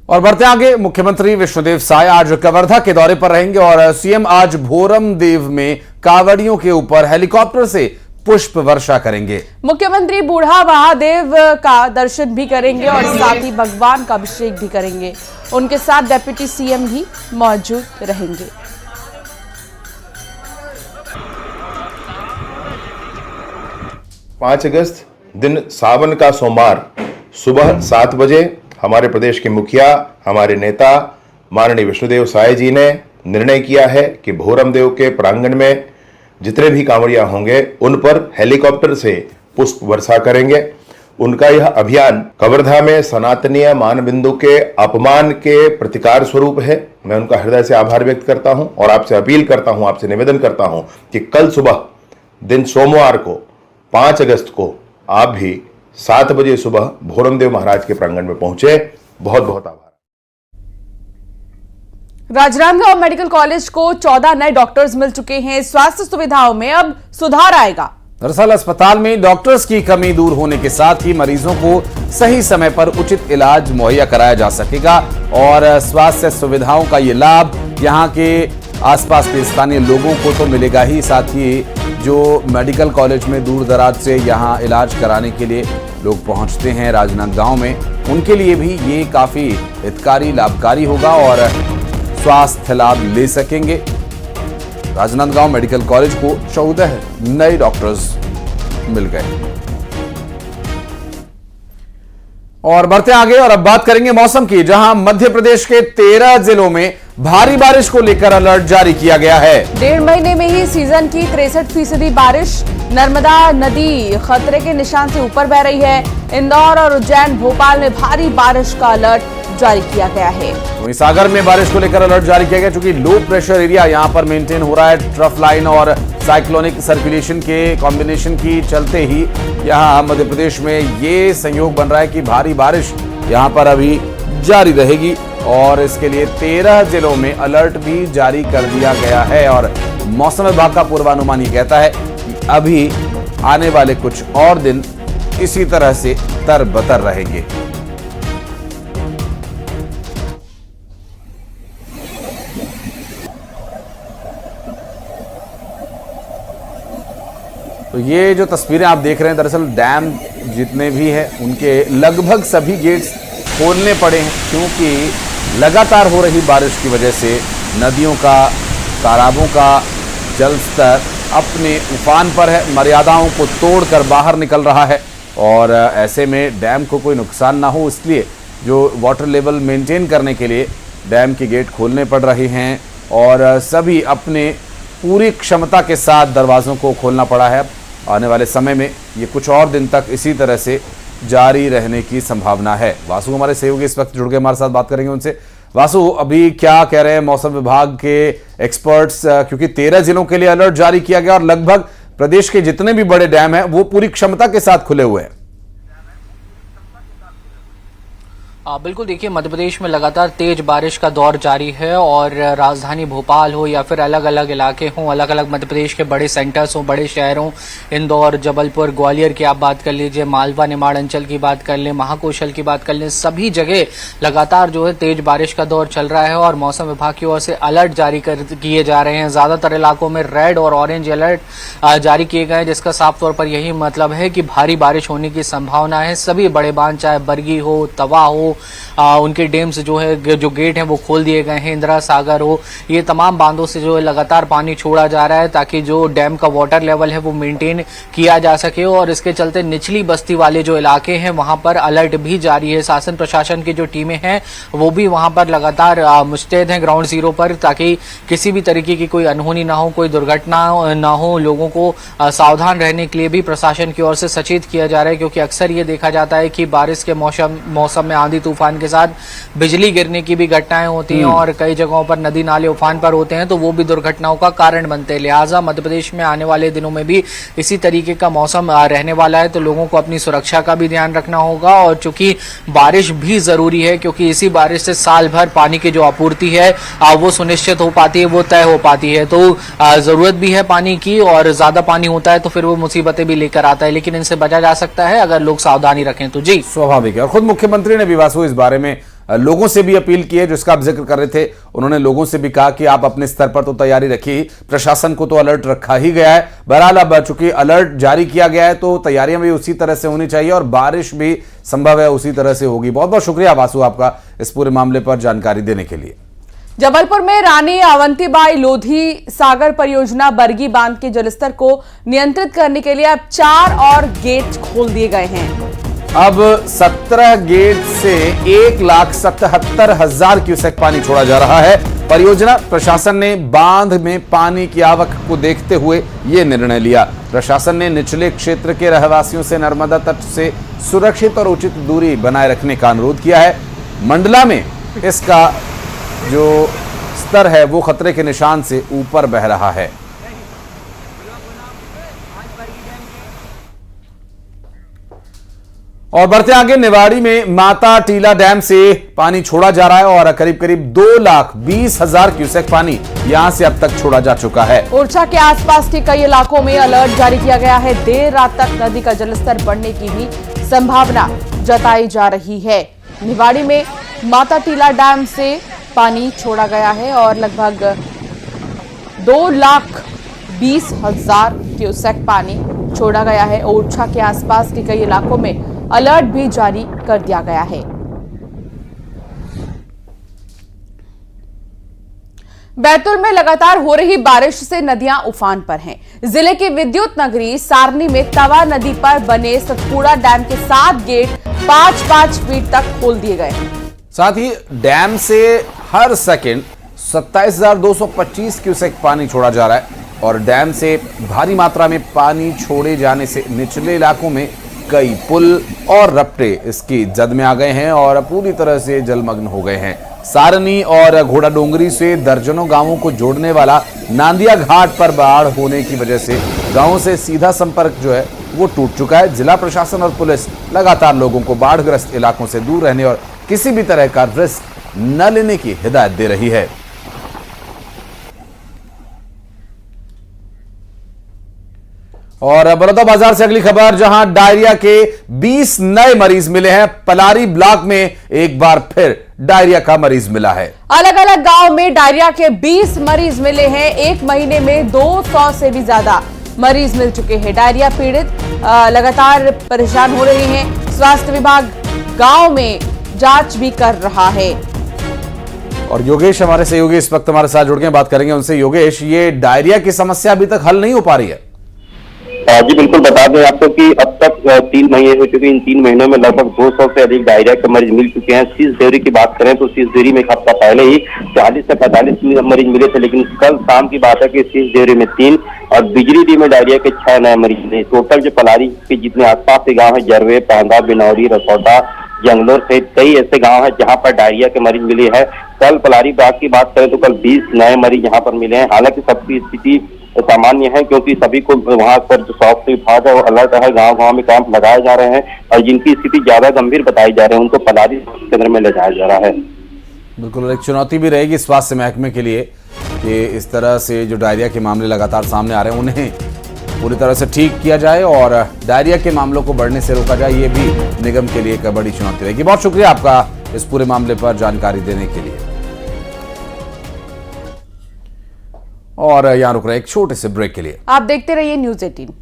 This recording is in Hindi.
और बढ़ते आगे, मुख्यमंत्री विष्णुदेव साय आज कवर्धा के दौरे पर रहेंगे और सीएम आज भोरम देव में कांवड़ियों के ऊपर हेलीकॉप्टर से पुष्प वर्षा करेंगे। मुख्यमंत्री बूढ़ा महादेव का दर्शन भी करेंगे और साथ ही भगवान का अभिषेक भी करेंगे। उनके साथ डिप्टी सीएम भी मौजूद रहेंगे। पाँच अगस्त दिन सावन का सोमवार सुबह 7 बजे हमारे प्रदेश के मुखिया, हमारे नेता माननीय विष्णुदेव साय जी ने निर्णय किया है कि भोरम देव के प्रांगण में जितने भी कांवड़िया होंगे उन पर हेलीकॉप्टर से पुष्प वर्षा करेंगे। उनका यह अभियान कवर्धा में सनातनीय मानबिंदु के अपमान के प्रतिकार स्वरूप है। मैं उनका हृदय से आभार व्यक्त करता हूं और आपसे अपील करता हूं, आपसे निवेदन करता हूं कि कल सुबह दिन सोमवार को 5 अगस्त को आप भी 7 बजे सुबह भोरम देव महाराज के प्रांगण में पहुंचे। बहुत बहुत आभार। राजनांदगांव मेडिकल कॉलेज को 14 नए डॉक्टर्स मिल चुके हैं। स्वास्थ्य सुविधाओं में अब सुधार आएगा। दरअसल अस्पताल में डॉक्टर्स की कमी दूर होने के साथ ही मरीजों को सही समय पर उचित इलाज मुहैया कराया जा सकेगा और स्वास्थ्य सुविधाओं का ये लाभ यहां के आसपास के स्थानीय लोगों को तो मिलेगा ही, साथ ही जो मेडिकल कॉलेज में दूर दराज से यहां इलाज कराने के लिए लोग पहुंचते हैं राजनांदगांव में, उनके लिए भी ये काफी हितकारी लाभकारी होगा और स्वास्थ्य लाभ ले सकेंगे। राजनांदगांव मेडिकल कॉलेज को 14 नए डॉक्टर्स मिल गए। और बढ़ते आगे और अब बात करेंगे मौसम की, जहां मध्य प्रदेश के 13 जिलों में भारी बारिश को लेकर अलर्ट जारी किया गया है। 1.5 महीने में ही सीजन की 63% बारिश। नर्मदा नदी खतरे के निशान से ऊपर बह रही है। इंदौर और उज्जैन, भोपाल में भारी बारिश का अलर्ट जारी किया गया है। वहीं सागर में बारिश को लेकर अलर्ट जारी किया गया, क्योंकि लो प्रेशर एरिया यहां पर मेंटेन हो रहा है। ट्रफ लाइन और साइक्लोनिक सर्कुलेशन के कॉम्बिनेशन की चलते ही यहां मध्य प्रदेश में ये संयोग बन रहा है कि भारी बारिश यहां पर अभी जारी रहेगी और इसके लिए 13 जिलों में अलर्ट भी जारी कर दिया गया है। और मौसम विभाग का पूर्वानुमान ये कहता है कि अभी आने वाले कुछ और दिन इसी तरह से तरबतर रहेंगे। तो ये जो तस्वीरें आप देख रहे हैं, दरअसल डैम जितने भी हैं उनके लगभग सभी गेट्स खोलने पड़े हैं, क्योंकि लगातार हो रही बारिश की वजह से नदियों का, तालाबों का जल स्तर अपने उफान पर है, मर्यादाओं को तोड़कर बाहर निकल रहा है और ऐसे में डैम को कोई नुकसान ना हो, इसलिए जो वाटर लेवल मेंटेन करने के लिए डैम के गेट खोलने पड़ रहे हैं और सभी अपने पूरी क्षमता के साथ दरवाज़ों को खोलना पड़ा है। आने वाले समय में ये कुछ और दिन तक इसी तरह से जारी रहने की संभावना है। वासु हमारे सहयोगी इस वक्त जुड़ गए हमारे साथ, बात करेंगे उनसे। वासु, अभी क्या कह रहे हैं मौसम विभाग के एक्सपर्ट्स, क्योंकि 13 जिलों के लिए अलर्ट जारी किया गया और लगभग प्रदेश के जितने भी बड़े डैम हैं वो पूरी क्षमता के साथ खुले हुए हैं। बिल्कुल, देखिए मध्य प्रदेश में लगातार तेज बारिश का दौर जारी है और राजधानी भोपाल हो या फिर अलग अलग इलाके हों, अलग अलग मध्य प्रदेश के बड़े सेंटर्स हों, बड़े शहरों, इंदौर, जबलपुर, ग्वालियर की आप बात कर लीजिए, मालवा निमाड़ अंचल की बात कर लें, महाकौशल की बात कर लें, सभी जगह लगातार जो है तेज बारिश का दौर चल रहा है और मौसम विभाग की ओर से अलर्ट जारी किए जा रहे हैं। ज्यादातर इलाकों में रेड और ऑरेंज अलर्ट जारी किए गए हैं, जिसका साफ तौर पर यही मतलब है कि भारी बारिश होने की संभावना है। सभी बड़े बांध, चाहे बरगी हो, तवा हो, उनके डैम्स जो है, जो गेट हैं वो खोल दिए गए हैं। इंदिरा सागर हो, ये तमाम बांधों से जो है लगातार पानी छोड़ा जा रहा है ताकि जो डैम का वाटर लेवल है वो मेंटेन किया जा सके और इसके चलते निचली बस्ती वाले जो इलाके हैं वहां पर अलर्ट भी जारी है। शासन प्रशासन की जो टीमें हैं वो भी वहां पर लगातार मुस्तैद हैं ग्राउंड जीरो पर, ताकि किसी भी तरीके की कोई अनहोनी ना हो, कोई दुर्घटना ना हो। लोगों को सावधान रहने के लिए भी प्रशासन की ओर से सचेत किया जा रहा है, क्योंकि अक्सर ये देखा जाता है कि बारिश के मौसम में आंधी तूफान के साथ बिजली गिरने की भी घटनाएं होती हैं और कई जगहों पर नदी नाले उफान पर होते हैं, तो वो भी दुर्घटनाओं का कारण बनते हैं। लिहाजा मध्य प्रदेश में आने वाले दिनों में भी इसी तरीके का मौसम रहने वाला है, तो लोगों को अपनी सुरक्षा का भी ध्यान रखना होगा। और चूंकि बारिश भी जरूरी है, क्योंकि इसी बारिश से साल भर पानी की जो आपूर्ति है वो सुनिश्चित हो पाती है, वो तय हो पाती है। तो जरूरत भी है पानी की और ज्यादा पानी होता है तो फिर वो मुसीबतें भी लेकर आता है, लेकिन इनसे बचा जा सकता है अगर लोग सावधानी रखें तो। जी, स्वाभाविक है। और खुद मुख्यमंत्री ने भी वासु इस बारे में लोगों से भी अपील की है, जिसका आप जिक्र कर रहे थे। उन्होंने लोगों से भी कहा कि आप अपने स्तर पर तो तैयारी रखिए, प्रशासन को तो अलर्ट रखा ही गया है। बहरहाल अब चूंकि अलर्ट जारी किया गया है तो तैयारियां भी उसी तरह से होनी चाहिए और बारिश भी संभव है उसी तरह से होगी। बहुत बहुत शुक्रिया वासु आपका इस पूरे मामले पर जानकारी देने के लिए। जबलपुर में रानी अवंतीबाई लोधी सागर परियोजना बरगी बांध के जलस्तर को नियंत्रित करने के लिए अब 4 और गेट खोल दिए गए हैं। अब 17 गेट से 1,77,000 क्यूसेक पानी छोड़ा जा रहा है। परियोजना प्रशासन ने बांध में पानी की आवक को देखते हुए यह निर्णय लिया। प्रशासन ने निचले क्षेत्र के रहवासियों से नर्मदा तट से सुरक्षित और उचित दूरी बनाए रखने का अनुरोध किया है। मंडला में इसका जो स्तर है वो खतरे के निशान से ऊपर बह रहा है। और बढ़ते आगे, निवाड़ी में माता टीला डैम से पानी छोड़ा जा रहा है और करीब करीब 2,20,000 क्यूसेक पानी यहां से अब तक छोड़ा जा चुका है। ओरछा के आसपास के कई इलाकों में अलर्ट जारी किया गया है। देर रात तक नदी का जलस्तर बढ़ने की भी संभावना जताई जा रही है। निवाड़ी में माता टीला डैम से पानी छोड़ा गया है और लगभग 2,20,000 क्यूसेक पानी छोड़ा गया है। ओरछा के आसपास के कई इलाकों में अलर्ट भी जारी कर दिया गया है। बैतूल में लगातार हो रही बारिश से नदियां उफान पर हैं। जिले की विद्युत नगरी सारनी में तवा नदी पर बने सतपुड़ा डैम के 7 गेट 5-5 फीट तक खोल दिए गए हैं। साथ ही डैम से हर सेकंड 27,225 क्यूसेक पानी छोड़ा जा रहा है और डैम से भारी मात्रा में पानी छोड़े जाने से निचले इलाकों में कई पुल और रपटे इसकी जद में आ गए हैं और पूरी तरह से जलमग्न हो गए हैं। सारनी और घोड़ा डोंगरी से दर्जनों गांवों को जोड़ने वाला नांदिया घाट पर बाढ़ होने की वजह से गांवों से सीधा संपर्क जो है वो टूट चुका है। जिला प्रशासन और पुलिस लगातार लोगों को बाढ़ग्रस्त इलाकों से दूर रहने और किसी भी तरह का रिस्क न लेने की हिदायत दे रही है। और बड़ौदा बाजार से अगली खबर, जहां डायरिया के 20 नए मरीज मिले हैं। पलारी ब्लॉक में एक बार फिर डायरिया का मरीज मिला है। अलग अलग गांव में डायरिया के 20 मरीज मिले हैं। एक महीने में 200 से भी ज्यादा मरीज मिल चुके हैं। डायरिया पीड़ित लगातार परेशान हो रहे हैं। स्वास्थ्य विभाग गांव में जांच भी कर रहा है। और योगेश हमारे सहयोगी इस वक्त हमारे साथ जुड़ के बात करेंगे उनसे। योगेश, ये डायरिया की समस्या अभी तक हल नहीं हो पा रही है? जी बिल्कुल, बता दें आपको कि अब तक 3 महीने हो चुके। इन 3 महीनों में लगभग 200 से अधिक डायरिया के मरीज मिल चुके हैं। शीश देवरी की बात करें तो शीश देवरी में एक हफ्ता पहले ही 40 से 45 मरीज मिले थे, लेकिन कल शाम की बात है कि शीश देवरी में 3 और बिजरीडीह में डायरिया के 6 नए मरीज मिले। टोटल जो पलारी के जितने आसपास के गाँव है, जरवे, पांदा, बिनौरी, रसौटा, जंगलोर सहित कई ऐसे गांव हैं जहां पर डायरिया के मरीज मिले हैं। कल पलारी बाग की बात करें तो कल 20 नए मरीज यहां पर मिले हैं। हालांकि सबकी स्थिति सामान्य है क्योंकि सभी को वहां पर जो स्वास्थ्य विभाग है वो अलर्ट है। गांव-गांव में कैंप लगाए जा रहे हैं और जिनकी स्थिति ज्यादा गंभीर बताई जा रही है उनको पलारी केंद्र में ले जाया जा रहा है। बिल्कुल, एक चुनौती भी रहेगी स्वास्थ्य महकमे के लिए कि इस तरह से जो डायरिया के मामले लगातार सामने आ रहे हैं उन्हें पूरी तरह से ठीक किया जाए और डायरिया के मामलों को बढ़ने से रोका जाए। ये भी निगम के लिए एक बड़ी चुनौती रहेगी। बहुत शुक्रिया आपका इस पूरे मामले पर जानकारी देने के लिए। और यहां रुक रहे एक छोटे से ब्रेक के लिए। आप देखते रहिए न्यूज़ 18।